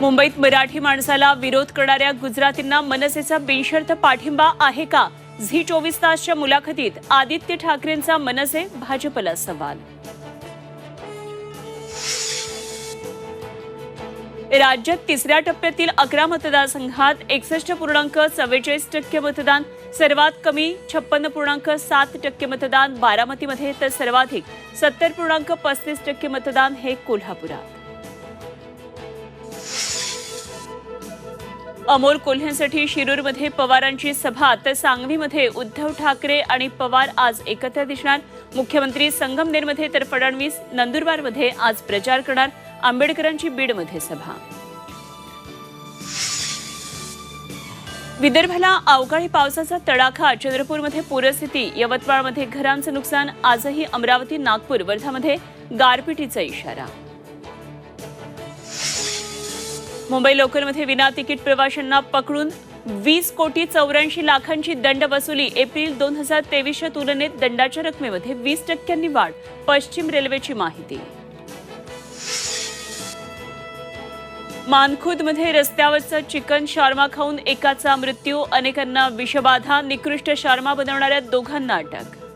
मुंबईत मराठी माणसाला विरोध करणाऱ्या गुजरातींना मनसेचा बिनशर्त पाठिंबा आहे का? झी 24 तासच्या मुलाखतीत आदित्य ठाकरेंचा मनसे भाजपला सवाल. राज्यात तिसऱ्या टप्प्यातील 11 मतदारसंघात 61.44% मतदान, सर्वात कमी 56.7% मतदान बारामतीमध्ये, तर सर्वाधिक 70.35% मतदान हे कोल्हापुरात. अमोल कोल्ह्यांसाठी शिरूरमध्ये पवारांची सभा, तर सांगलीमध्ये उद्धव ठाकरे आणि पवार आज एकत्र दिसणार. मुख्यमंत्री संगमनेरमध्ये तर फडणवीस नंदुरबारमध्ये आज प्रचार करणार. आंबेडकरांची बीडमध्ये सभा. विदर्भाला अवकाळी पावसाचा तडाखा, चंद्रपूरमध्ये पूरस्थिती, यवतमाळमध्ये घरांचं नुकसान. आजही अमरावती, नागपूर, वर्धामध्ये गारपिटीचा इशारा. मुंबई लोकलमध्ये विना तिकीट प्रवाशांना पकडून 20,84,00,000ची दंड वसुली. एप्रिल 2023च्या तुलनेत दंडाच्या रकमेमध्ये 20% वाढ. पश्चिम रेल्वेची माहिती. मानखुर्दमध्ये रस्त्यावरचा चिकन शार्मा खाऊन एकाचा मृत्यू, अनेकांना विषबाधा. निकृष्ट शार्मा बनवणाऱ्या दोघांना अटक.